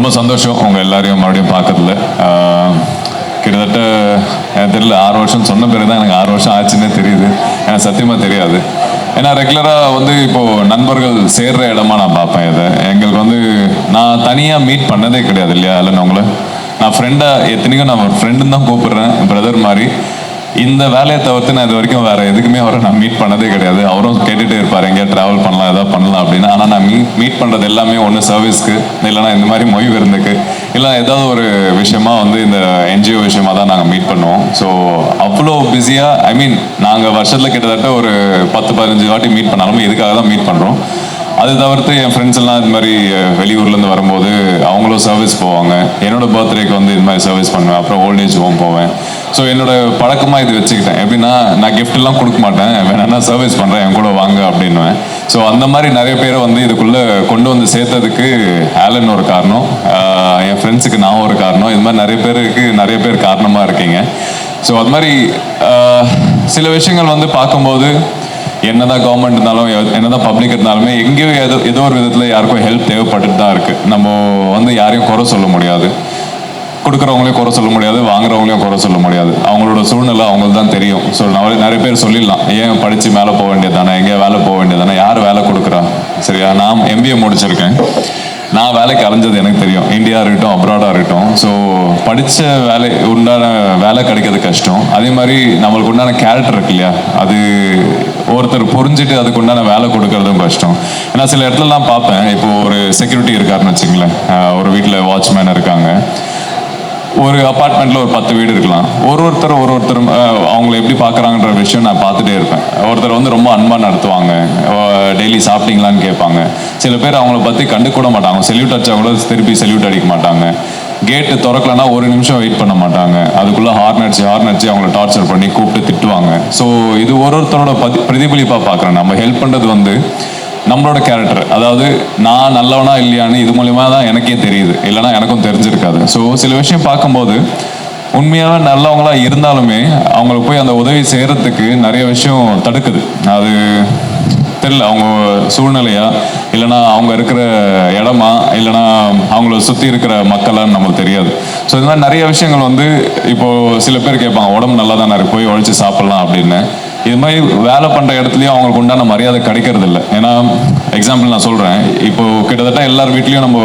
ரொம்ப சந்தோஷம் உங்கள் எல்லாரையும் மறுபடியும் பார்க்கறதுல. கிட்டத்தட்ட எனக்கு தெரியல 6 வருஷம் சொன்ன பிறகு தான் எனக்கு 6 வருஷம் ஆச்சுன்னே தெரியுது. எனக்கு சத்தியமாக தெரியாது. ஏன்னா ரெகுலராக வந்து இப்போது நண்பர்கள் சேர்ற இடமா நான் பார்ப்பேன். இதை எங்களுக்கு வந்து நான் தனியாக மீட் பண்ணதே கிடையாது இல்லையா? இல்லைன்னு உங்களை நான் ஃப்ரெண்டாக எத்தனைக்கும் நான் ஃப்ரெண்டுன்னு தான் கூப்பிடுறேன், பிரதர் மாதிரி. இந்த வேலையை தவிர்த்து நான் இது வரைக்கும் வேறு எதுக்குமே அவரை நான் மீட் பண்ணதே கிடையாது. அவரும் கேட்டுகிட்டே இருப்பார், எங்கேயா ட்ராவல் பண்ணலாம் எதாவது பண்ணலாம் அப்படின்னு. ஆனால் நான் மீட் பண்ணுறது எல்லாமே ஒன்று சர்வீஸ்க்கு, இல்லைனா இந்த மாதிரி மொய் விருந்துக்கு, இல்லை ஏதாவது ஒரு விஷயமா வந்து இந்த என்ஜிஓ விஷயமா தான் நாங்கள் மீட் பண்ணுவோம். ஸோ அவ்வளோ பிஸியாக, ஐ மீன் நாங்கள் வருஷத்தில் கிட்டத்தட்ட ஒரு 10-15 வாட்டி மீட் பண்ணாலுமே இதுக்காக தான் மீட் பண்ணுறோம். அது தவிர்த்து என் ஃப்ரெண்ட்ஸ் எல்லாம் இது மாதிரி வெளியூர்லேருந்து வரும்போது அவங்களும் சர்வீஸ் போவாங்க. என்னோடய பர்த்டேக்கு வந்து இது மாதிரி சர்வீஸ் பண்ணுவேன். அப்புறம் ஓல்டேஜ் ஹோம் போவேன். ஸோ என்னோடய பழக்கமாக இது வச்சுக்கிட்டேன். எப்படின்னா நான் கிஃப்ட்லாம் கொடுக்க மாட்டேன், வேணா சர்வீஸ் பண்ணுறேன், என் கூட வாங்க அப்படின்னுவேன். ஸோ அந்த மாதிரி நிறைய பேரை வந்து இதுக்குள்ளே கொண்டு வந்து சேர்த்ததுக்கு ஆலன் ஒரு காரணம், என் ஃப்ரெண்ட்ஸுக்கு நான் ஒரு காரணம், இது மாதிரி நிறைய பேர் காரணமாக இருக்கீங்க. ஸோ அது மாதிரி சில விஷயங்கள் வந்து பார்க்கும்போது என்னதான் கவர்மெண்ட் இருந்தாலும் என்னதான் பப்ளிக் இருந்தாலுமே எங்கேயோ ஏதோ ஒரு விதத்தில் யாருக்கும் ஹெல்ப் தேவைப்பட்டுட்டு தான் இருக்குது. நம்ம வந்து யாரையும் குறை சொல்ல முடியாது, கொடுக்குறவங்களையும் குறை சொல்ல முடியாது, வாங்குறவங்களையும் குறை சொல்ல முடியாது. அவங்களோட சூழ்நிலை அவங்களுக்கு தான் தெரியும். ஸோ நிறைய பேர் சொல்லிடலாம், ஏன் படித்து மேலே போக வேண்டியது தானே, எங்கேயா வேலை போக வேண்டியது தானே, யார் வேலை கொடுக்குறா? சரியா, நான் MBA முடிச்சிருக்கேன். நான் வேலைக்கு அலைஞ்சது எனக்கு தெரியும், இந்தியா இருக்கட்டும் அப்ராடாக இருக்கட்டும். ஸோ படித்த உண்டான வேலை கிடைக்கிறது கஷ்டம். அதே மாதிரி நம்மளுக்கு உண்டான கேரக்டர் இருக்கு இல்லையா, அது ஒருத்தர் புரிஞ்சுட்டு அதுக்கு உண்டான வேலை கொடுக்கறதும் கஷ்டம். ஏன்னா சில இடத்துலலாம் பார்ப்பேன், இப்போ ஒரு செக்யூரிட்டி இருக்காருன்னு வச்சுங்களேன், ஒரு வீட்டில் வாட்ச்மேன் இருக்காங்க, ஒரு அப்பார்ட்மெண்ட்டில் ஒரு 10 வீடு இருக்கலாம். ஒருத்தர் அவங்கள எப்படி பார்க்குறாங்கன்ற விஷயம் நான் பார்த்துட்டே இருப்பேன். ஒருத்தர் வந்து ரொம்ப அன்பாக நடத்துவாங்க, டெய்லி சாப்பிட்டீங்களான்னு கேட்பாங்க. சில பேர் அவங்கள பற்றி கண்டுக்கூட மாட்டாங்க, செல்யூட் அடிச்சா கூட திருப்பி செல்யூட் அடிக்க மாட்டாங்க. கேட்டு திறக்கலன்னா 1 நிமிஷம் வெயிட் பண்ண மாட்டாங்க, அதுக்குள்ளே ஹார்ன் அடிச்சு அவங்கள டார்ச்சர் பண்ணி கூப்பிட்டு திட்டுவாங்க. ஸோ இது ஒருத்தரோட பிரதிபலிப்பாக பார்க்குறேன். நம்ம ஹெல்ப் பண்ணுறது வந்து நம்மளோட கேரக்டர், அதாவது நான் நல்லவனா இல்லையான்னு இது மூலிமா தான் எனக்கே தெரியுது, இல்லைனா எனக்கும் தெரிஞ்சிருக்காது. ஸோ சில விஷயம் பார்க்கும்போது உண்மையாக நல்லவங்களா இருந்தாலுமே அவங்களுக்கு போய் அந்த உதவி செய்கிறதுக்கு நிறைய விஷயம் தடுக்குது. அது தெரியல, அவங்க சூழ்நிலையா, இல்லைனா அவங்க இருக்கிற இடமா, இல்லைனா அவங்கள சுற்றி இருக்கிற மக்களான்னு நமக்கு தெரியாது. ஸோ இது மாதிரி நிறைய விஷயங்கள் வந்து இப்போது சில பேர் கேட்பாங்க, உடம்பு நல்லா தானே இருக்கு, போய் உழைச்சி சாப்பிட்லாம் அப்படின்னு. இது மாதிரி வேலை பண்ணுற இடத்துலையும் அவங்களுக்கு உண்டான மரியாதை கிடைக்கிறது இல்லை. ஏன்னா எக்ஸாம்பிள் நான் சொல்கிறேன், இப்போது கிட்டத்தட்ட எல்லார் வீட்லேயும் நம்ம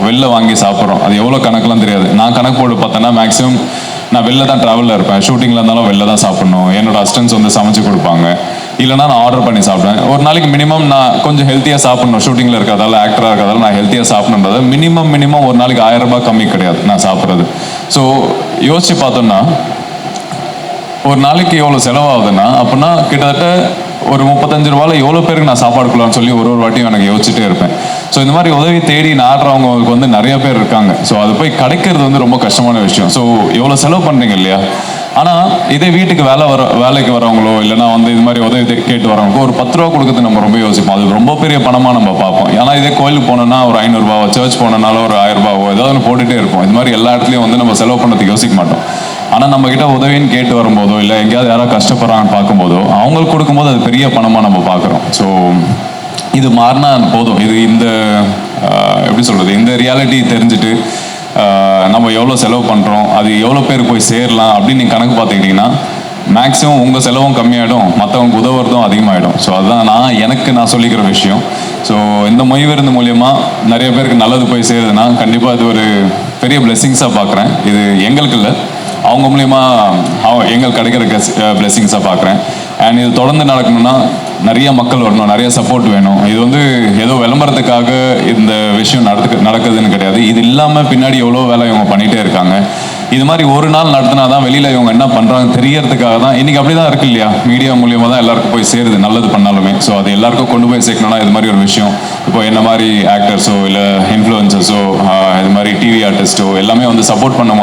வெளில வாங்கி சாப்பிட்றோம். அது எவ்வளோ கணக்கெலாம் தெரியாது. நான் கணக்கு போட்டு பார்த்தேன்னா மேக்ஸிமம் நான் வெளில தான் ட்ராவலில் இருப்பேன், ஷூட்டிங்கில் இருந்தாலும் வெளில தான் சாப்பிட்ணும். என்னோட அசிஸ்டன்ஸ் வந்து சமைச்சு கொடுப்பாங்க, இல்லைனா நான் ஆர்டர் பண்ணி சாப்பிடுவேன். ஒரு நாளைக்கு மினிமம் நான் கொஞ்சம் ஹெல்த்தியாக சாப்பிட்ணும், ஷூட்டிங்கில் இருக்கிறதால ஆக்டராக இருக்கிறதால நான் ஹெல்த்தியாக சாப்பிட்ணுன்றது மினிமம் ஒரு நாளைக்கு 1000 ரூபாய் கம்மி கிடையாது நான் சாப்பிட்றது. ஸோ யோசிச்சு பார்த்தோம்னா ஒரு நாளைக்கு எவ்வளோ செலவாகுதுன்னா, அப்படின்னா கிட்டத்தட்ட ஒரு 35 ரூபாயில் எவ்வளோ பேருக்கு நான் சாப்பாடு கொடுக்கலாம்னு சொல்லி ஒரு வாட்டியும் எனக்கு யோசிச்சுட்டே இருப்பேன். ஸோ இந்த மாதிரி உதவி தேடி நாடுறவங்களுக்கு வந்து நிறைய பேர் இருக்காங்க. ஸோ அது போய் கிடைக்கிறது வந்து ரொம்ப கஷ்டமான விஷயம். ஸோ எவ்வளோ செலவு பண்ணுறீங்க இல்லையா? ஆனால் இதே வீட்டுக்கு வேலைக்கு வரவங்களோ, இல்லைனா வந்து இது மாதிரி உதவி கேட்டு வரவங்களுக்கோ ஒரு 10 ரூபா கொடுக்குறது நம்ம ரொம்ப யோசிப்போம். அது ரொம்ப பெரிய பணமாக நம்ம பார்ப்போம். ஏன்னா இதே கோயிலுக்கு போனோம்னா ஒரு 500 ரூபாவோ, சர்ச் போனோம்னாலும் ஒரு 1000 ரூபாவோ ஏதாவது ஒன்று போட்டுகிட்டே இருப்போம். இது மாதிரி எல்லா இடத்துலையும் வந்து நம்ம செலவு பண்ணுறதுக்கு யோசிக்க மாட்டோம். ஆனால் நம்மக்கிட்ட உதவின்னு கேட்டு வரும்போதோ, இல்லை எங்கேயாவது யாராவது கஷ்டப்படுறாங்கன்னு பார்க்கும்போதோ, அவங்களுக்கு கொடுக்கும்போது அது பெரிய பணமாக நம்ம பார்க்குறோம். ஸோ இது மாறினா போதும். இது இந்த எப்படி சொல்கிறது, இந்த ரியாலிட்டி தெரிஞ்சுட்டு நம்ம எவ்வளோ செலவு பண்ணுறோம், அது எவ்வளோ பேர் போய் சேரலாம் அப்படின்னு நீங்கள் கணக்கு பார்த்துக்கிட்டிங்கன்னா மேக்ஸிமம் உங்கள் செலவும் கம்மியாகிடும், மற்றவங்களுக்கு உதவுறதும் அதிகமாகிடும். ஸோ அதுதான் நான் சொல்லிக்கிற விஷயம். ஸோ இந்த மொய் விருந்து மூலிமா நிறைய பேருக்கு நல்லது போய் சேருதுன்னா கண்டிப்பாக இது ஒரு பெரிய பிளெஸ்ஸிங்ஸாக பார்க்குறேன். இது எங்களுக்கு இல்லை, அவங்க மூலிமா எங்களுக்கு கிடைக்கிற பிளெஸ்ஸிங்ஸாக பார்க்குறேன். அண்ட் இது தொடர்ந்து நடக்கணும்னா நிறைய மக்கள் வரணும், நிறைய சப்போர்ட் வேணும். இது வந்து ஏதோ விளம்பரத்துக்காக இந்த விஷயம் நடக்குதுன்னு கிடையாது. இது இல்லாமல் பின்னாடி எவ்வளோ வேலை இவங்க பண்ணிகிட்டே இருக்காங்க. இது மாதிரி ஒரு நாள் நடத்தினா தான் வெளியில் இவங்க என்ன பண்ணுறாங்க தெரியறதுக்காக தான். இன்றைக்கி அப்படி தான் இருக்கு இல்லையா, மீடியா மூலியமாக தான் எல்லாருக்கும் போய் சேருது நல்லது பண்ணாலுமே. ஸோ அது எல்லாருக்கும் கொண்டு போய் சேர்க்கணும்னா இது மாதிரி ஒரு விஷயம், இப்போ என்ன மாதிரி ஆக்டர்ஸோ இல்லை இன்ஃப்ளூயன்சர்ஸோ இது மாதிரி டிவி ஆர்டிஸ்ட்டோ எல்லாமே வந்து சப்போர்ட் பண்ண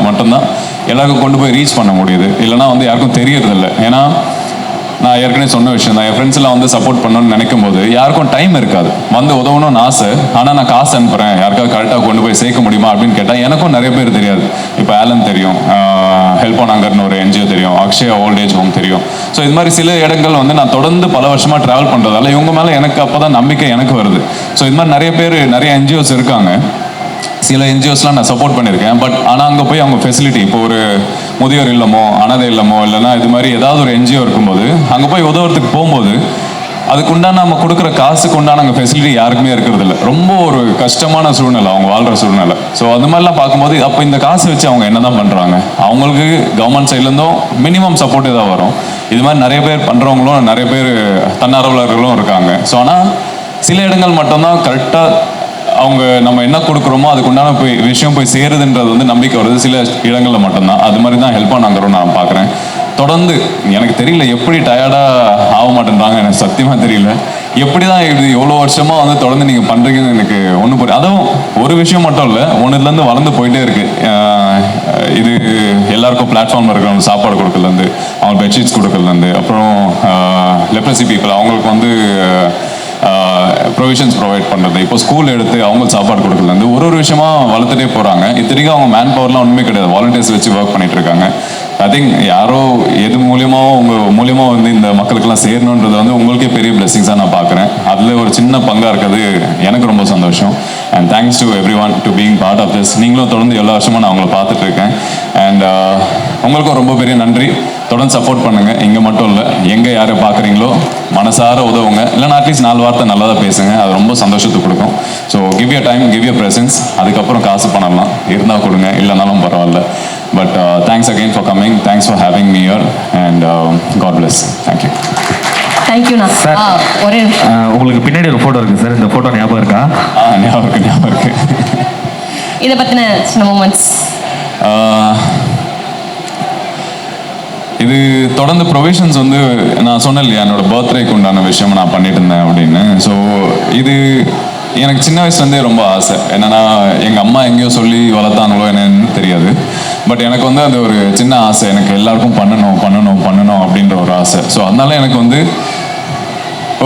மட்டும்தான் எல்லாருக்கும் கொண்டு போய் ரீச் பண்ண முடியுது. இல்லைனா வந்து யாருக்கும் தெரியறதில்லை. ஏன்னா நான் ஏற்கனவே சொன்ன விஷயம் தான், என் ஃப்ரெண்ட்ஸ்லாம் வந்து சப்போர்ட் பண்ணணும்னு நினைக்கும் போது யாருக்கும் டைம் இருக்காது. வந்து உதவணும்னு ஆசை, ஆனால் நான் காசு அனுப்புகிறேன், யாருக்காவது கரெக்டாக கொண்டு போய் சேர்க்க முடியுமா அப்படின்னு கேட்டால் எனக்கும் நிறைய பேர் தெரியாது. இப்போ ஆலன் தெரியும், ஹெல்ப் ஆன் ஹங்கர்னு ஒரு NGO தெரியும், அக்ஷயா ஓல்டேஜ் ஹோம் தெரியும். ஸோ இது மாதிரி சில இடங்கள் வந்து நான் தொடர்ந்து பல வருஷமாக ட்ராவல் பண்ணுறதால இவங்க மேலே எனக்கு அப்போ தான் நம்பிக்கை எனக்கு வருது. ஸோ இது மாதிரி நிறைய NGOs இருக்காங்க. சில என்ஜிஓஸ்லாம் நான் சப்போர்ட் பண்ணியிருக்கேன். பட் ஆனால் அங்கே போய் அவங்க ஃபெசிலிட்டி, இப்போ ஒரு முதியோர் இல்லமோ அனாதை இல்லமோ இல்லைன்னா இது மாதிரி ஏதாவது ஒரு என்ஜிஓ இருக்கும்போது அங்கே போய் உதவுறதுக்கு போகும்போது அதுக்கு உண்டான நம்ம கொடுக்குற காசுக்கு உண்டான அங்கே ஃபெசிலிட்டி யாருக்குமே இருக்கிறது இல்லை. ரொம்ப ஒரு கஷ்டமான சூழ்நிலை அவங்க வாழ்கிற சூழ்நிலை. ஸோ அது மாதிரிலாம் பார்க்கும்போது அப்போ இந்த காசு வச்சு அவங்க என்ன தான் பண்ணுறாங்க? அவங்களுக்கு கவர்மெண்ட் சைட்லேருந்தும் மினிமம் சப்போர்ட் தான் வரும். இது மாதிரி நிறைய பேர் பண்ணுறவங்களும் நிறைய பேர் தன்னார்வலர்களும் இருக்காங்க. ஸோ ஆனால் சில இடங்கள் மட்டும்தான் கரெக்டாக அவங்க நம்ம என்ன கொடுக்குறோமோ அதுக்கு உண்டான விஷயம் போய் சேருதுன்றது வந்து நம்பிக்கை வருது சில இடங்களில் மட்டும்தான். அது மாதிரி தான் ஹெல்ப் பண்ணாங்கிறோம் நான் பார்க்குறேன். தொடர்ந்து எனக்கு தெரியல எப்படி டயர்டாக ஆக மாட்டேன்றாங்க, எனக்கு சத்தியமாக தெரியல. எப்படி தான் இது எவ்வளோ வருஷமாக வந்து தொடர்ந்து நீங்கள் பண்ணுறீங்கன்னு எனக்கு ஒன்றும் புரியும். அதுவும் ஒரு விஷயம் மட்டும் இல்லை, ஒன்றுலேருந்து வளர்ந்து போயிட்டே இருக்குது. இது எல்லாருக்கும் பிளாட்ஃபார்மில் இருக்கிறவங்க சாப்பாடு கொடுக்கறதுலேருந்து, அவங்க பெட்ஷீட்ஸ் கொடுக்கறதுலேருந்து, அப்புறம் லெப்ரசி பீப்புள் அவங்களுக்கு வந்து ப்ரொவிஷன்ஸ் ப்ரொவைட் பண்ணுறது, இப்போ ஸ்கூல் எடுத்து அவங்களுக்கு சாப்பாடு கொடுக்கறதுலேருந்து ஒரு விஷயமா வளர்த்துட்டே போகிறாங்க. இத்தனைக்கும் அவங்க மேன் பவர்லாம் ஒன்றுமே கிடையாது, வாலண்டியர்ஸ் வச்சு ஒர்க் பண்ணிட்டு இருக்காங்க. ஐ திங்க் யாரோ எது மூலியமாக உங்கள் மூலியமாக வந்து இந்த மக்களுக்கெல்லாம் சேரணுன்றது வந்து உங்களுக்கே பெரிய பிளெஸிங்ஸாக நான் பார்க்குறேன். அதில் ஒரு சின்ன பங்காக இருக்கிறது எனக்கு ரொம்ப சந்தோஷம். And thanks to everyone to being part of this. நீங்களும் தொடர்ந்து எல்லா வருஷமாக நான் உங்களை பார்த்துட்டு இருக்கேன். அண்ட் உங்களுக்கும் ரொம்ப பெரிய நன்றி. தொடர்ந்து சப்போர்ட் பண்ணுங்கள். இங்கே மட்டும் இல்லை, எங்கே யாரை பார்க்குறீங்களோ மனசார உதவுங்க. இல்லைன்னா அட்லீஸ்ட் 4 வார்த்தை நல்லா தான் பேசுங்க, அது ரொம்ப சந்தோஷத்தை கொடுக்கும். So give you time, give you presence. அதுக்கப்புறம் காசு பண்ணலாம் இருந்தால் கொடுங்க, இல்லைனாலும் பரவாயில்ல. But thanks again for coming. Thanks for having me here and God bless. Thank you. தேங்க்யூண்ணா. சார் உங்களுக்கு பின்னாடி ஒரு ஃபோட்டோ இருக்குது சார், இந்த ஃபோட்டோ ஞாபகம் இருக்கா? ஞாபகம் இருக்கு. இதை பற்றின சின்ன மூமெண்ட்ஸ். இது தொடர்ந்து ப்ரொவிஷன்ஸ் வந்து நான் சொன்னேன் இல்லையா, என்னோட பர்த்டேக்கு உண்டான விஷயம் நான் பண்ணிட்டு இருந்தேன் அப்படின்னு. ஸோ இது எனக்கு சின்ன வயசுலேருந்தே ரொம்ப ஆசை. என்னென்னா எங்கள் அம்மா எங்கேயோ சொல்லி வளர்த்தாங்களோ என்னன்னு தெரியாது. பட் எனக்கு வந்து அது ஒரு சின்ன ஆசை, எனக்கு எல்லாருக்கும் பண்ணணும் பண்ணணும் பண்ணணும் அப்படின்ற ஒரு ஆசை. ஸோ அதனால எனக்கு வந்து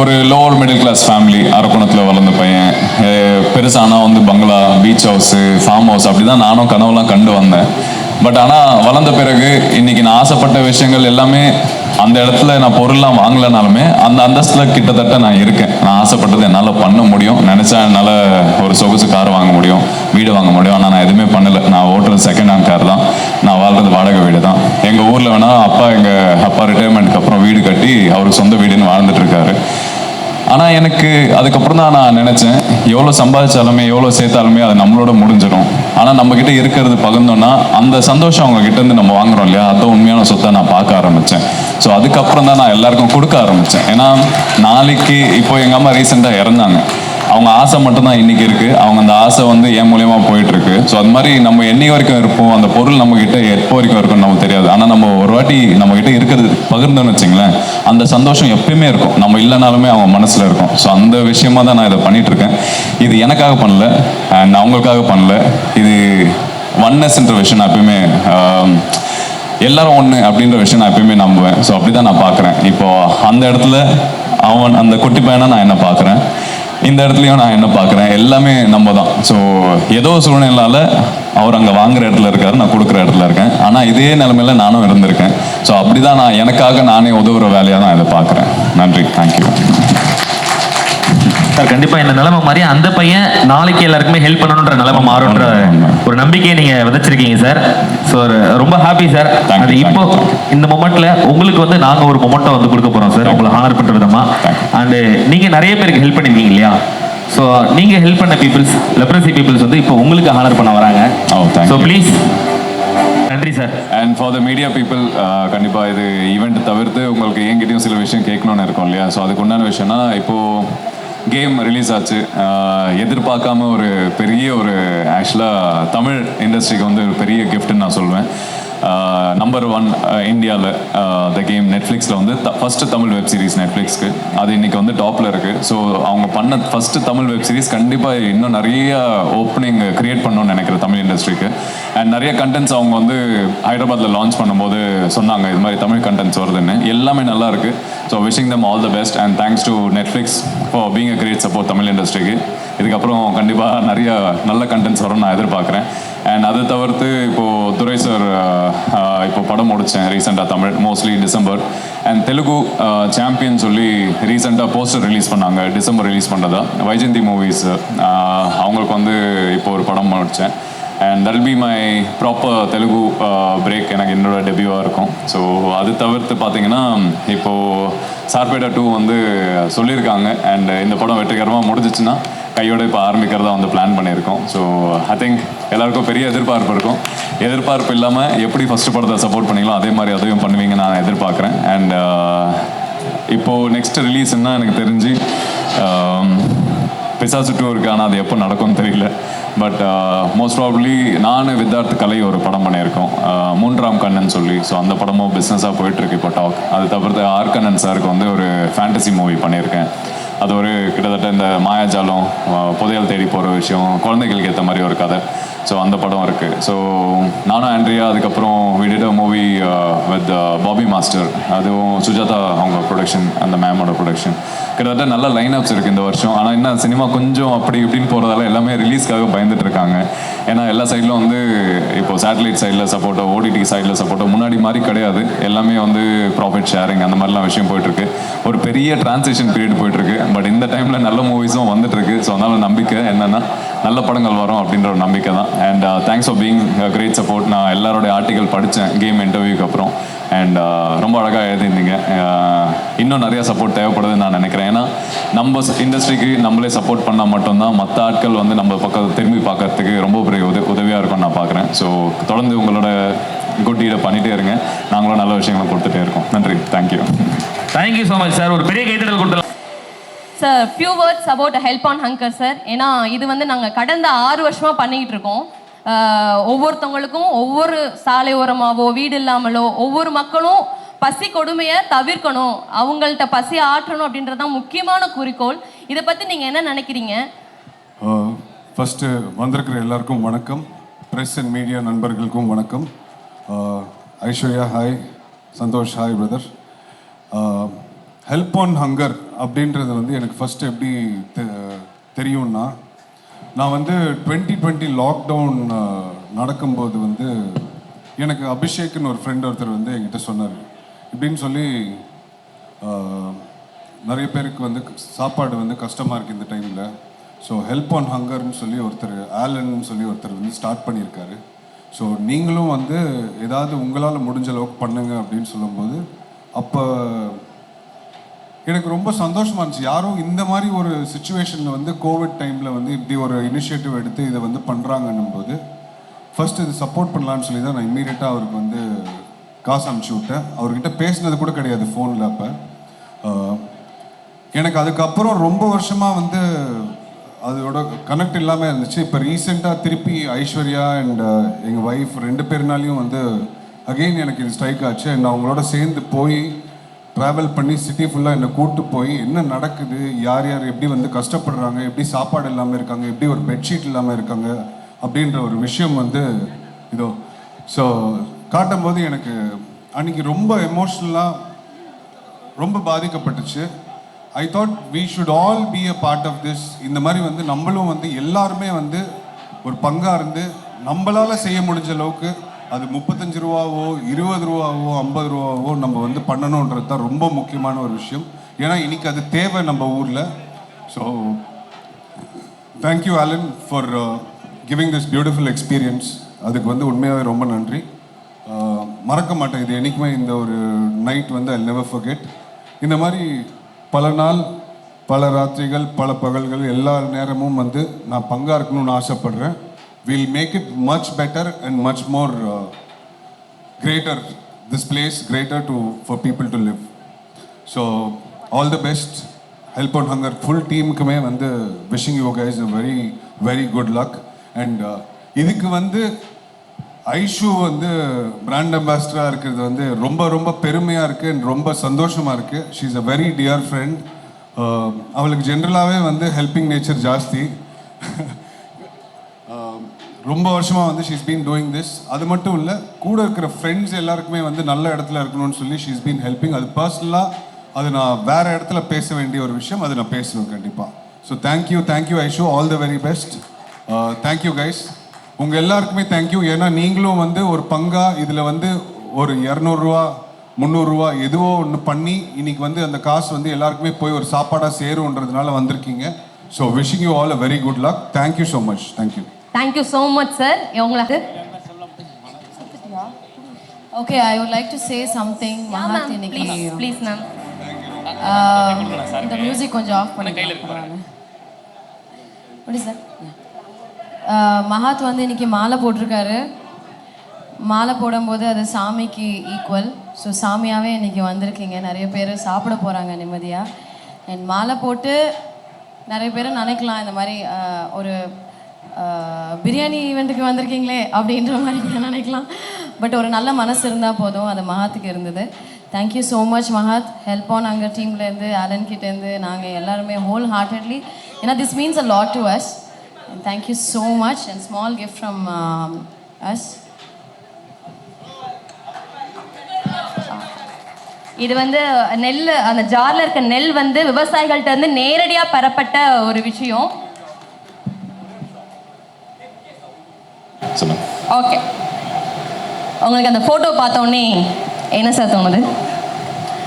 ஒரு லோவர் மிடில் கிளாஸ் ஃபேமிலி, அரக்கோணத்தில் வளர்ந்த பையன், பெருசானா வந்து பங்களா, பீச் ஹவுஸு, ஃபார்ம் ஹவுஸ், அப்படி தான் நானும் கனவுலாம் கண்டு வந்தேன். பட் ஆனால் வளர்ந்த பிறகு இன்னைக்கு நான் ஆசைப்பட்ட விஷயங்கள் எல்லாமே அந்த இடத்துல நான் பொருள்லாம் வாங்கலைனாலுமே அந்த அந்தஸ்தில் கிட்டத்தட்ட நான் இருக்கேன். நான் ஆசைப்பட்டது என்னால் பண்ண முடியும், நினச்சா என்னால் ஒரு சொகுசு கார் வாங்க முடியும், வீடு வாங்க முடியும். ஆனால் நான் எதுவுமே பண்ணலை. நான் ஓட்டுறது செகண்ட் ஹேண்ட் கார் தான், நான் வாழ்றது வாடகை வீடு தான். எங்கள் ஊரில் வேணால் எங்கள் அப்பா ரிட்டையர்மெண்ட்டுக்கு அப்புறம் வீடு கட்டி அவருக்கு சொந்த வீடுன்னு வாழ்ந்துட்டு இருக்காரு. ஆனால் எனக்கு அதுக்கப்புறம் தான் நான் நினச்சேன், எவ்வளோ சம்பாதிச்சாலுமே எவ்வளோ சேர்த்தாலுமே அது நம்மளோட முடிஞ்சிடும். ஆனால் நம்மக்கிட்ட இருக்கிறது பகிர்ந்தோன்னா அந்த சந்தோஷம் அவங்ககிட்டேருந்து நம்ம வாங்குறோம் இல்லையா, அதுதான் உண்மையான சொத்தை நான் பார்க்க ஆரம்பித்தேன். ஸோ அதுக்கப்புறம் தான் நான் எல்லாருக்கும் கொடுக்க ஆரம்பித்தேன். ஏன்னா நாளைக்கு இப்போ எங்கள் அம்மா ரீசெண்டாக இறந்தாங்க. அவங்க ஆசை மட்டும்தான் இன்றைக்கி இருக்குது. அவங்க அந்த ஆசை வந்து என் மூலியமாக போயிட்டுருக்கு. ஸோ அது மாதிரி நம்ம என்னைக்கு வரைக்கும் இருப்போம், அந்த பொருள் நம்மக்கிட்ட எப்போ வரைக்கும் இருக்கும்னு நமக்கு தெரியாது. ஆனால் நம்ம ஒரு வாட்டி நம்மக்கிட்ட இருக்கிறது பகிர்ந்தோன்னு வச்சுங்களேன், அந்த சந்தோஷம் எப்பயுமே இருக்கும், நம்ம இல்லைனாலுமே அவங்க மனசில் இருக்கும். ஸோ அந்த விஷயமா தான் நான் இதை பண்ணிகிட்ருக்கேன். இது எனக்காக பண்ணல அண்ட் அவங்களுக்காக பண்ணல. இது ஒன்னஸ்ன்ற விஷயம் நான் எப்பயுமே எல்லாரும் ஒன்று அப்படின்ற விஷயம் நான் எப்பயுமே நம்புவேன். ஸோ அப்படி தான் நான் பார்க்குறேன். இப்போது அந்த இடத்துல அந்த குட்டி பையனை நான் என்ன பார்க்குறேன், இந்த இடத்துலையும் நான் என்ன பார்க்குறேன், எல்லாமே நம்ம தான். ஸோ ஏதோ சூழ்நிலையால் அவர் அங்கே வாங்குற இடத்துல இருக்காரு, நான் கொடுக்குற இடத்துல இருக்கேன். ஆனால் இதே நிலைமையில நானும் இருந்திருக்கேன். ஸோ அப்படி தான் நான் எனக்காக நானே உதவுற வேலையாக தான் இதை பார்க்குறேன். நன்றி, தேங்க்யூ சார். கண்டிப்பாக இந்த நிலைமை மாதிரி அந்த பையன் நாளைக்கு எல்லாருக்குமே ஹெல்ப் பண்ணணுன்ற நிலைமை மாறுன்ற ஒரு நம்பிக்கையை நீங்கள் விதைச்சிருக்கீங்க சார். ஸோ ரொம்ப ஹாப்பி சார். அது இப்போ இந்த மொமெண்ட்ல உங்களுக்கு வந்து நாங்கள் ஒரு மொமெண்ட்டை வந்து கொடுக்க போகிறோம் சார், உங்களை ஹானர் பண்ணுற விதமாக. அண்டு நீங்கள் நிறைய பேருக்கு ஹெல்ப் பண்ணிருக்கீங்க இல்லையா, ஸோ நீங்கள் ஹெல்ப் பண்ண பீப்புள்ஸ், லெப்ரசி பீப்புள்ஸ் வந்து இப்போ உங்களுக்கு ஹானர் பண்ண வராங்க. So please. நன்றி sir. And for the media people, கண்டிப்பாக இது ஈவெண்ட் தவிர்த்து உங்களுக்கு என்கிட்டயும் சில விஷயம் கேட்கணும்னு இருக்கும் இல்லையா. ஸோ அதுக்கு உண்டான விஷயம்னா, இப்போது கேம் ரிலீஸ் ஆச்சு. எதிர்பார்க்காம ஒரு பெரிய ஒரு ஆக்சுவலாக தமிழ் இண்டஸ்ட்ரிக்கு வந்து ஒரு பெரிய கிஃப்ட்னு நான் சொல்வேன். நம்பர் 1 இந்தியாவில் த கேம் நெட்ஃப்ளிக்ஸில் வந்து ஃபஸ்ட்டு தமிழ் வெப் சீரிஸ் நெட்ஃப்ளிக்ஸ்க்கு அது இன்றைக்கி வந்து டாப்பில் இருக்குது. ஸோ அவங்க பண்ண ஃபஸ்ட்டு தமிழ் வெப் சீரிஸ் கண்டிப்பாக இன்னும் நிறைய ஓப்பனிங் க்ரியேட் பண்ணணும்னு நினைக்கிறேன் தமிழ் இண்டஸ்ட்ரிக்கு. அண்ட் நிறைய கண்டென்ட்ஸ் அவங்க வந்து ஹைதராபாத்தில் லான்ச் பண்ணும்போது சொன்னாங்க இது மாதிரி தமிழ் கண்டென்ட்ஸ் வருதுன்னு. எல்லாமே நல்லா இருக்குது. So wishing them all the best and thanks to Netflix for being a great support Tamil இண்டஸ்ட்ரிக்கு. இதுக்கப்புறம் கண்டிப்பாக நிறைய நல்ல கண்டென்ட்ஸ் வரும்னு நான் எதிர்பார்க்குறேன். அண்ட் அதை தவிர்த்து இப்போது துரை பாய் சார் இப்போ படம் முடித்தேன் ரீசெண்டாக Tamil mostly December. And Telugu champion சொல்லி ரீசெண்டாக போஸ்டர் ரிலீஸ் பண்ணாங்க, டிசம்பர் ரிலீஸ் பண்ணுறதா. வைஜெயந்தி மூவிஸ் அவங்களுக்கு வந்து இப்போ ஒரு படம் முடித்தேன். And that will be my proper Telugu break, எனக்கு என்னோட டெபியூவாக இருக்கும். ஸோ அது தவிர்த்து பார்த்தீங்கன்னா இப்போது சார்பேட்டா 2 வந்து சொல்லியிருக்காங்க. அண்ட் இந்த படம் வெற்றிகரமாக முடிஞ்சிச்சுன்னா கையோட இப்போ ஆரம்பிக்கிறதா வந்து பிளான் பண்ணியிருக்கோம். ஸோ ஐ திங்க் எல்லாருக்கும் பெரிய எதிர்பார்ப்பு இருக்கும். எதிர்பார்ப்பு இல்லாமல் எப்படி ஃபஸ்ட்டு படத்தை சப்போர்ட் பண்ணீங்களோ அதே மாதிரி அதையும் பண்ணுவீங்க நான் எதிர்பார்க்குறேன். அண்ட் இப்போது நெக்ஸ்ட் ரிலீஸ்ன்னா எனக்கு தெரிஞ்சு பிசாசு 2 இருக்கு, ஆனால் அது எப்போ நடக்கும்னு தெரியல. பட் மோஸ்ட் ப்ராபப்ளி நான் வித்தார்த் கலை ஒரு படம் பண்ணியிருக்கோம், மூன்றாம் கண்ணன் சொல்லி. ஸோ அந்த படமும் பிஸ்னஸாக போயிட்டுருக்கு இப்போ டாக். அது தவிர்த்து ஆர் கண்ணன் சாருக்கு வந்து ஒரு ஃபேண்டசி மூவி பண்ணியிருக்கேன். அது ஒரு கிட்டத்தட்ட இந்த மாயாஜாலம், புதையல் தேடி போகிற விஷயம், குழந்தைகளுக்கு ஏற்ற மாதிரி ஒரு கதை. ஸோ அந்த படம் இருக்குது. ஸோ நானும் ஆண்ட்ரியா அதுக்கப்புறம் we did a movie with Bobby master, அதுவும் சுஜாதா அவங்க ப்ரொடக்ஷன், அந்த மேமோட ப்ரொடக்ஷன். கிட்டத்தட்ட நல்ல லைனப்ஸ் இருக்குது இந்த வருஷம். ஆனால் என்ன சினிமா கொஞ்சம் அப்படி இப்படின்னு போகிறதால எல்லாமே ரிலீஸ்க்காக பயந்துட்டு இருக்காங்க. ஏன்னா எல்லா சைட்லும் வந்து இப்போ சேட்டலைட் சைடில் சப்போர்ட்டோ, ஓடிடி சைடில் சப்போர்ட்டோ முன்னாடி மாதிரி கிடையாது. எல்லாமே வந்து ப்ராஃபிட் ஷேரிங் அந்த மாதிரிலாம் விஷயம் போயிட்டுருக்கு. ஒரு பெரிய டிரான்சிஷன் பீரியட் போயிட்டுருக்கு. பட் இந்த டைமில் நல்ல மூவிஸும் வந்துட்டுருக்கு. ஸோ அதனால் நம்பிக்கை என்னென்னா நல்ல படங்கள் வரும் அப்படின்ற ஒரு நம்பிக்கை தான். And thanks for being great support. நான் எல்லாரோடைய ஆர்டிக்கல் படித்தேன் கேம் இன்டர்வியூக்கு அப்புறம். அண்ட் ரொம்ப அழகாக எழுதியிருந்தீங்க. இன்னும் நிறையா சப்போர்ட் தேவைப்படுதுன்னு நான் நினைக்கிறேன். ஏன்னா நம்ம இண்டஸ்ட்ரிக்கு நம்மளே சப்போர்ட் பண்ணால் மட்டும்தான் மற்ற ஆட்கள் வந்து நம்ம பக்கம் திரும்பி பார்க்கறதுக்கு ரொம்ப பெரிய உதவியாக இருக்கும்னு நான் பார்க்குறேன். ஸோ தொடர்ந்து உங்களோட குட் டீடை பண்ணிகிட்டே இருங்க. நாங்களும் நல்ல விஷயங்களை கொடுத்துட்டே இருக்கோம். நன்றி. Thank you. Thank you so much sir. ஒரு பெரிய கைத்தட்டல் கொடுத்துலாம் sir. Few words about help on hunger sir. ஏன்னா இது வந்து நாங்கள் கடந்த 6 வருஷமாக பண்ணிக்கிட்டு இருக்கோம். ஒவ்வொருத்தவங்களுக்கும் ஒவ்வொரு சாலை ஓரமாவோ வீடு இல்லாமலோ ஒவ்வொரு மக்களும் பசி கொடுமையை தவிர்க்கணும், அவங்கள்ட்ட பசி ஆற்றணும் அப்படின்றது தான் முக்கியமான குறிக்கோள். இதை பற்றி நீங்கள் என்ன நினைக்கிறீங்க? ஃபஸ்ட்டு வந்திருக்கிற எல்லாருக்கும் வணக்கம். ப்ரெஸ் அண்ட் மீடியா நண்பர்களுக்கும் வணக்கம். Aishwarya hi, Santhosh hi brother. Help on hunger அப்படின்றது வந்து எனக்கு ஃபஸ்ட்டு எப்படி தெரியும்னா, நான் வந்து 2020 லாக்டவுன் நடக்கும்போது வந்து எனக்கு அபிஷேக்னு ஒரு ஃப்ரெண்ட் ஒருத்தர் வந்து என்கிட்ட சொன்னார். இப்படின்னு சொல்லி நிறைய பேருக்கு வந்து சாப்பாடு வந்து கஷ்டமாக இருக்குது இந்த டைமில். ஸோ ஹெல்ப் ஆன் ஹங்கர்னு சொல்லி ஒருத்தர், ஆலன்னு சொல்லி ஒருத்தர் வந்து ஸ்டார்ட் பண்ணியிருக்காரு. ஸோ நீங்களும் வந்து ஏதாவது உங்களால் முடிஞ்ச அளவுக்கு பண்ணுங்க அப்படின்னு சொல்லும்போது அப்போ எனக்கு ரொம்ப சந்தோஷமாக இருந்துச்சு. யாரும் இந்த மாதிரி ஒரு சுச்சுவேஷனில் வந்து கோவிட் டைமில் வந்து இப்படி ஒரு இனிஷியேட்டிவ் எடுத்து இதை வந்து பண்ணுறாங்கன்னும் போது ஃபஸ்ட்டு இது சப்போர்ட் பண்ணலான்னு சொல்லி தான் நான் இம்மீடியட்டாக அவருக்கு வந்து காசு அனுப்பிச்சி விட்டேன். அவர்கிட்ட பேசினது கூட கிடையாது ஃபோனில். அப்போ எனக்கு அதுக்கப்புறம் ரொம்ப வருஷமாக வந்து அதோட கனெக்ட் இல்லாமல் இருந்துச்சு. இப்போ ரீசெண்டாக திருப்பி ஐஸ்வர்யா அண்ட் எங்கள் ஒய்ஃப் 2 பேர்னாலையும் வந்து அகெயின் எனக்கு இது ஸ்ட்ரைக் ஆச்சு. அண்ட் அவங்களோட சேர்ந்து போய் ட்ராவல் பண்ணி சிட்டி ஃபுல்லாக என்னை கூப்பிட்டு போய் என்ன நடக்குது, யார் யார் எப்படி வந்து கஷ்டப்படுறாங்க, எப்படி சாப்பாடு இல்லாமல் இருக்காங்க, எப்படி ஒரு பெட்ஷீட் இல்லாமல் இருக்காங்க அப்படின்ற ஒரு விஷயம் வந்து இதோ ஸோ காட்டும்போது எனக்கு அன்றைக்கி ரொம்ப எமோஷ்னலாக ரொம்ப பாதிக்கப்பட்டுச்சு. I thought we should all be a part of this. இந்த மாதிரி வந்து நம்மளும் வந்து எல்லாருமே வந்து ஒரு பங்காக இருந்து நம்மளால் செய்ய முடிஞ்ச அளவுக்கு அது 35 ரூபாவோ 20 ரூபாவோ 50 ரூபாவோ நம்ம வந்து பண்ணணுன்றது தான் ரொம்ப முக்கியமான ஒரு விஷயம். ஏன்னா இன்னைக்கு அது தேவை நம்ம ஊரில். So thank you Alan for giving this beautiful experience. அதுக்கு வந்து உண்மையாகவே ரொம்ப நன்றி. மறக்க மாட்டேன் இது என்றைக்குமே. இந்த ஒரு நைட் வந்து ஐ நெவர் ஃபர்கெட். இந்த மாதிரி பல நாள், பல ராத்திரிகள், பல பகல்கள், எல்லா நேரமும் வந்து நான் பங்காக இருக்கணும்னு ஆசைப்படுறேன். We'll make it much better and much more greater, this place greater for people to live. So all the best. Help on Hunger full team kume vandu wishing you guys a very very good luck. And idhukku vandu Aishu வந்து brand அம்பாசிடராக இருக்கிறது வந்து ரொம்ப ரொம்ப பெருமையாக இருக்குது and ரொம்ப சந்தோஷமாக இருக்குது. She is a very dear friend. அவளுக்கு ஜென்ரலாகவே வந்து ஹெல்பிங் நேச்சர் ஜாஸ்தி. ரொம்ப வருஷமாக வந்து ஷீஸ் பீன் டூயிங் திஸ். அது மட்டும் இல்லை, கூட இருக்கிற ஃப்ரெண்ட்ஸ் எல்லாருக்குமே வந்து நல்ல இடத்துல இருக்கணும்னு சொல்லி ஷீஸ் பீன் ஹெல்பிங். அது பர்சனலாக அது நான் வேறு இடத்துல பேச வேண்டிய ஒரு விஷயம், அது நான் பேசுவேன் கண்டிப்பாக. So thank you Aishu, all the very best. Thank you guys. உங்கள் எல்லாருக்குமே தேங்க்யூ. ஏன்னா நீங்களும் வந்து ஒரு பங்காக இதில் வந்து ஒரு 200 ரூபா 300 ரூபா எதுவோ ஒன்று பண்ணி இன்னைக்கு வந்து அந்த காசு வந்து எல்லாருக்குமே போய் ஒரு சாப்பாடாக சேரும்ன்றதுனால வந்திருக்கீங்க. So wishing you all a very good luck. Thank you so much. Thank you. Thank you so much sir. உங்களுக்கு Okay, I would like to say something. Mahat இன்னைக்கு ப்ளீஸ் மேம். இந்த மியூசிக் கொஞ்சம் ஆஃப் பண்ணிக்கலாம். What is that? மஹாத் வந்து இன்னைக்கு மாலை போட்டிருக்காரு. மாலை போடும்போது அது சாமிக்கு ஈக்குவல். ஸோ சாமியாகவே இன்னைக்கு வந்திருக்கீங்க. நிறைய பேர் சாப்பிட போகிறாங்க நிம்மதியாக. அண்ட் மாலை போட்டு நிறைய பேர் நினைக்கலாம் இந்த மாதிரி ஒரு பிரியாணி ஈவெண்ட்டுக்கு வந்திருக்கீங்களே அப்படின்ற மாதிரி நினைக்கலாம். பட் ஒரு நல்ல மனசு இருந்தால் போதும். அது மஹாத்துக்கு இருந்தது. Thank you so much Mahat. Help on அங்கே டீம்லேருந்து ஆலன் கிட்டேருந்து நாங்கள் எல்லாருமே ஹோல் ஹார்ட்டட்லி, ஏன்னா this means a lot to us. Thank you so much and small gift from us. இது வந்து நெல், அந்த ஜார்ல இருக்க நெல் வந்து விவசாயிகள்ட்ட இருந்து நேரடியா பெறப்பட்ட ஒரு விஷயம். சொல்லுங்க. ஓகே, உங்களுக்கு அந்த போட்டோ பார்த்த உடனே என்ன சார் தோணுது?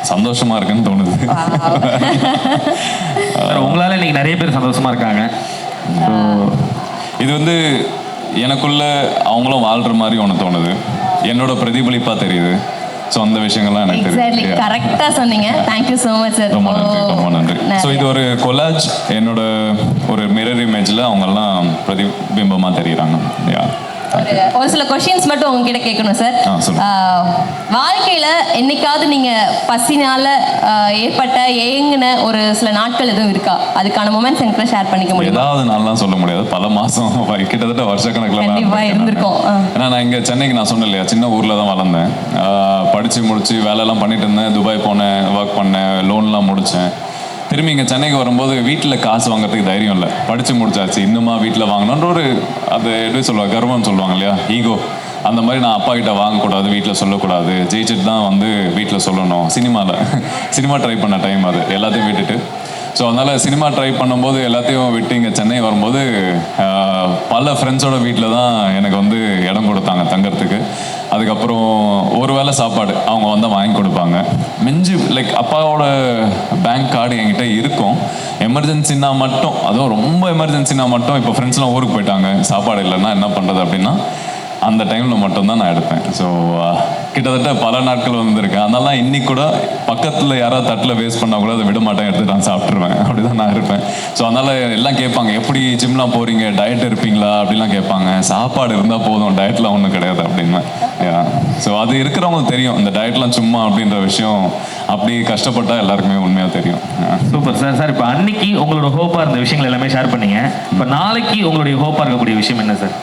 சந்தோஷமா இருக்குன்னு தோணுது. சார் உங்களால இன்னைக்கு நிறைய பேர் சந்தோஷமா இருக்காங்க. இது வந்து எனக்குள்ள அவங்களும் வாழ்ற மாதிரி ஒன்று தோணுது. என்னோட பிரதிபலிப்பா தெரியுது. ஸோ அந்த விஷயங்கள்லாம் எனக்கு எக்ஸாக்ட்லி தெரியும். கரெக்டாக சொன்னீங்க. Thank you so much sir. ரொம்ப நன்றி, ரொம்ப நன்றி. ஸோ இது ஒரு கொலாஜ். என்னோட ஒரு மிரர் இமேஜில் அவங்கெல்லாம் பிரதிபிம்பமாக தெரியுறாங்க. யா, ஒரு சில கொஸ்டின்ஸ் மட்டும் உங்ககிட்ட கேட்கணும் சார். வாழ்க்கையில என்னைக்காவது நீங்க பசினால ஏற்பட்ட ஏங்குன ஒரு சில நாட்கள் எதுவும் இருக்கா? அதுக்கான மொமெண்ட்ஸ் எனக்கு ஷேர் பண்ணிக்க முடியும்? ஏதாவது நாள்லாம் சொல்ல முடியாது. பல மாசம் கிட்டத்தட்ட வருஷக்கணக்கில் இருந்திருக்கோம். ஏன்னா நான் இங்கே சென்னைக்கு நான் சொன்னேன் இல்லையா, சின்ன ஊரில் தான் வளர்ந்தேன். படித்து முடிச்சு வேலையெல்லாம் பண்ணிட்டு இருந்தேன். துபாய் போனேன், ஒர்க் பண்ணேன், லோன்லாம் முடித்தேன். திரும்பி இங்கே சென்னைக்கு வரும்போது வீட்டில் காசு வாங்குறதுக்கு தைரியம் இல்லை. படித்து முடிச்சாச்சு, இன்னுமா வீட்டில் வாங்கணுன்ற ஒரு அது எப்படி சொல்லுவாங்க, கர்வம் சொல்லுவாங்க இல்லையா, ஈகோ. அந்த மாதிரி நான் அப்பா கிட்ட வாங்கக்கூடாது, வீட்டில் சொல்லக்கூடாது, ஜெயிச்சுட்டு தான் வந்து வீட்டில் சொல்லணும். சினிமா ட்ரை பண்ண டைம் அது, எல்லாத்தையும் விட்டுட்டு. ஸோ அதனால் சினிமா ட்ரை பண்ணும்போது எல்லாத்தையும் விட்டு இங்கே சென்னை வரும்போது பல ஃப்ரெண்ட்ஸோட வீட்டில் தான் எனக்கு வந்து இடம் கொடுத்தாங்க தங்கறதுக்கு. அதுக்கப்புறம் ஒரு வேளை சாப்பாடு அவங்க வந்தால் வாங்கி கொடுப்பாங்க. மிஞ்சி லைக் அப்பாவோட பேங்க் கார்டு என்கிட்ட இருக்கும். எமர்ஜென்சின்னா மட்டும், அதுவும் ரொம்ப எமர்ஜென்சினா மட்டும், இப்போ ஃப்ரெண்ட்ஸ்லாம் ஊருக்கு போயிட்டாங்க, சாப்பாடு இல்லைன்னா என்ன பண்ணுறது அப்படின்னா அந்த டைமில் மட்டும்தான் நான் எடுப்பேன். ஸோ கிட்டத்தட்ட பல நாட்கள் வந்திருக்கேன். அதனால இன்னைக்கு கூட பக்கத்தில் யாராவது தட்டில் வேஸ்ட் பண்ணால் கூட அதை விட மாட்டேன், எடுத்து நான் சாப்பிட்ருவேன். அப்படி தான் நான் இருப்பேன். ஸோ அதனால் எல்லாம் கேட்பாங்க, எப்படி ஜிம்லாம் போகிறீங்க, டயட் இருப்பீங்களா அப்படிலாம் கேட்பாங்க. சாப்பாடு இருந்தால் போதும், டயட்லாம் ஒன்றும் கிடையாது அப்படின்னு. ஸோ அது இருக்கிறவங்களுக்கு தெரியும் இந்த டயட்லாம் சும்மா அப்படின்ற விஷயம். அப்படி கஷ்டப்பட்டால் எல்லாருக்குமே உண்மையாக தெரியும். Super sir. சார் இப்போ அன்னைக்கு உங்களோட ஹோப்பாக இருந்த விஷயங்கள் எல்லாமே ஷேர் பண்ணீங்க. இப்போ நாளைக்கு உங்களுடைய ஹோப்பாக இருக்கக்கூடிய விஷயம் என்ன சார்?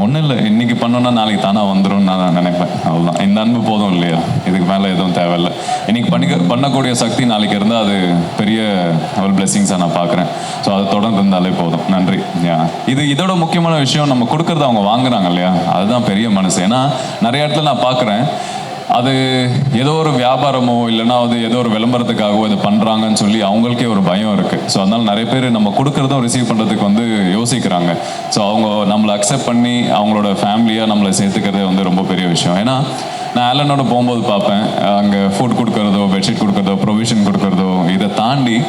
ஒன்றும் இல்லை, இன்னைக்கு பண்ணோன்னா நாளைக்கு தானாக வந்துடும் நான் நினைப்பேன். அவ்வளோதான். இந்த அன்பு போதும் இல்லையா, இதுக்கு மேலே எதுவும் தேவையில்லை. இன்னைக்கு பண்ணக்கூடிய சக்தி நாளைக்கு இருந்தால் அது பெரிய ஒரு பிளெஸிங்ஸாக நான் பார்க்குறேன். ஸோ அது தொடர்ந்து இருந்தாலே போதும். நன்றி. இதோட முக்கியமான விஷயம், நம்ம கொடுக்குறத அவங்க வாங்குறாங்க இல்லையா, அதுதான் பெரிய மனசு. ஏன்னா நிறைய இடத்துல நான் பார்க்குறேன், அது ஏதோ ஒரு வியாபாரமோ இல்லைன்னா அது ஏதோ ஒரு விளம்பரத்துக்காகவோ இது பண்ணுறாங்கன்னு சொல்லி அவங்களுக்கே ஒரு பயம் இருக்குது. ஸோ அதனால் நிறைய பேர் நம்ம கொடுக்குறதும் ரிசீவ் பண்ணுறதுக்கு வந்து யோசிக்கிறாங்க. ஸோ அவங்க நம்மளை அக்செப்ட் பண்ணி அவங்களோட ஃபேமிலியாக நம்மளை சேர்த்துக்கிறதே வந்து ரொம்ப பெரிய விஷயம். ஏன்னா நான் ஆலனோட போகும்போது பார்ப்பேன், அங்கே ஃபுட் கொடுக்குறதோ, பெட்ஷீட் கொடுக்குறதோ, ப்ரொவிஷன் கொடுக்குறதோ, இதை தாண்டி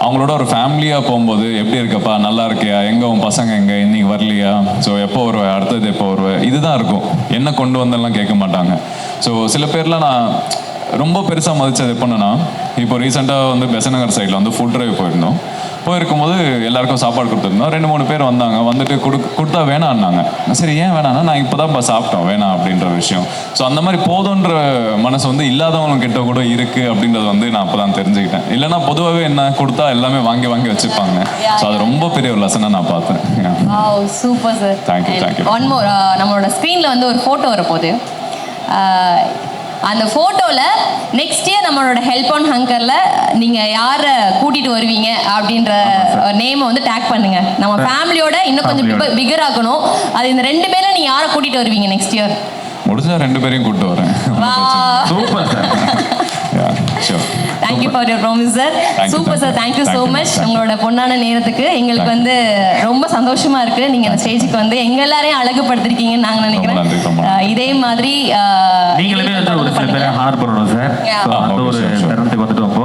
அவங்களோட ஒரு ஃபேமிலியாக போகும்போது, எப்படி இருக்கப்பா, நல்லா இருக்கியா, எங்கே உன் பசங்க எங்கே, இன்னைக்கு வரலையா, ஸோ எப்போ வருவேன், அடுத்தது எப்போ வருவேன், இதுதான் இருக்கும். என்ன கொண்டு வந்தெல்லாம் கேட்க மாட்டாங்க. ஸோ சில பேர்லாம் நான் ரொம்ப பெருசாக மதித்தது எப்போன்னா, இப்போ ரீசெண்டாக வந்து பெசநகர் சைடில் வந்து ஃபுட் ட்ரைவ் போயிருக்கும்போது எல்லாருக்கும் சாப்பாடு கொடுத்துருந்தோம். 2-3 பேர் வந்தாங்க. வந்துட்டு கொடுத்தா வேணான்னாங்க. சரி, ஏன் வேணான்னா, நான் இப்போ தான் சாப்பிட்டோம், வேணாம் அப்படின்ற விஷயம். ஸோ அந்த மாதிரி போதுன்ற மனசு வந்து இல்லாதவங்க கிட்ட கூட இருக்குது அப்படின்றது வந்து நான் அப்போ தான் தெரிஞ்சுக்கிட்டேன். இல்லைன்னா பொதுவாகவே என்ன கொடுத்தா எல்லாமே வாங்கி வச்சுப்பாங்க. ஸோ அது ரொம்ப பெரிய ஒரு லெசனாக நான் பார்த்தேன். Super sir. Thank you. One more, நம்மளோட ஸ்க்ரீனில் வந்து ஒரு ஃபோட்டோ வரப்போகுது. அந்த ஃபோட்டோவில் நெக்ஸ்ட் இயர் நம்மளோட ஹெல்ப் ஆன் ஹங்கரில் நீங்கள் யாரை கூட்டிகிட்டு வருவீங்க அப்படின்ற நேமை வந்து டேக் பண்ணுங்க. நம்ம ஃபேமிலியோட இன்னும் கொஞ்சம் பிகர் ஆக்கணும். அது இந்த 2 பேரில் நீங்கள் யாரை கூட்டிகிட்டு வருவீங்க நெக்ஸ்ட் இயர்? முடிஞ்சா 2 பேரையும் கூப்பிட்டு வரேன். Super sir. Sure thank you for your promise sir. Thank you, super sir, thank you. Thank you so Thank you, much. thank you. உங்களோட பொன்னான நேரத்துக்கு எங்களுக்கு வந்து ரொம்ப சந்தோஷமா இருக்கு. நீங்க அந்த ஸ்டேஜுக்கு வந்து எங்க எல்லாரையும் அழகுபடுத்திருக்கீங்கன்னு நாங்க நினைக்கிறேன். ரொம்ப நன்றி, ரொம்ப நன்றி. இதே மாதிரி நீங்களுமே வந்து ஒரு சில பேரை ஹானர் பண்ணணும் சார். Yeah. So, அந்த ஒரு Okay, sure. தருணத்துக்கு வந்துட்டு அப்போ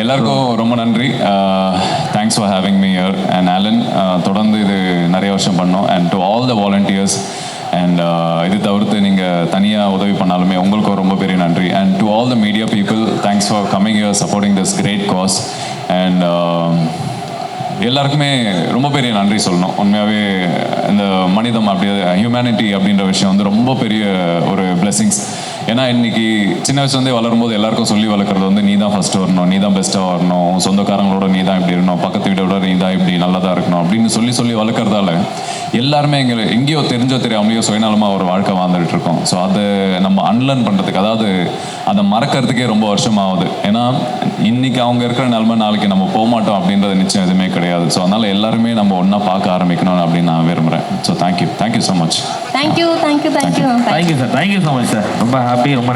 எல்லாருக்கும் ரொம்ப நன்றி. Thanks for having me here and Alan. தொடர்ந்து இது நிறைய வருஷம் பண்ணோம். And to all the volunteers அண்ட் இது தவிர்த்து நீங்கள் தனியாக உதவி பண்ணாலுமே உங்களுக்கும் ரொம்ப பெரிய நன்றி. And to all the media people, thanks for coming here supporting this great cause. அண்ட் எல்லாருக்குமே ரொம்ப பெரிய நன்றி சொல்லணும். உண்மையாகவே இந்த மனிதம் ஹியூமனிட்டி அப்படின்ற விஷயம் வந்து ரொம்ப பெரிய ஒரு பிளெஸிங்ஸ். ஏன்னா இன்னைக்கு சின்ன வயசுலேருந்தே வளரும்போது எல்லாருக்கும் சொல்லி வளர்க்குறது வந்து நீ தான் ஃபஸ்ட்டு வரணும், நீ தான் பெஸ்ட்டாக வரணும், சொந்தக்காரங்களோட நீ தான் இப்படி இருக்கணும், பக்கத்து வீட்டோட நீ தான் இப்படி நல்லதாக இருக்கணும் அப்படின்னு சொல்லி வளர்க்குறதால எல்லாருமே எங்கேயோ தெரிஞ்சோ தெரியாமலையோ சுயநலமாக ஒரு வாழ்க்கை வாழ்ந்துட்டு இருக்கோம். ஸோ அதை நம்ம அன்லர்ன் பண்ணுறதுக்கு, அதாவது அதை மறக்கிறதுக்கே ரொம்ப வருஷம் ஆகுது. ஏன்னா இன்னைக்கு அவங்க இருக்கிற நிலைமை நாளைக்கு நம்ம போக மாட்டோம் அப்படின்றது நிச்சயம் எதுவுமே கிடையாது. ஸோ அதனால் எல்லாருமே நம்ம ஒன்றா பார்க்க ஆரம்பிக்கணும் அப்படின்னு நான் விரும்புகிறேன். So thank you so much. Thank you. Thank you sir, thank you so much sir. ரொம்ப ஹாப்பி, ரொம்ப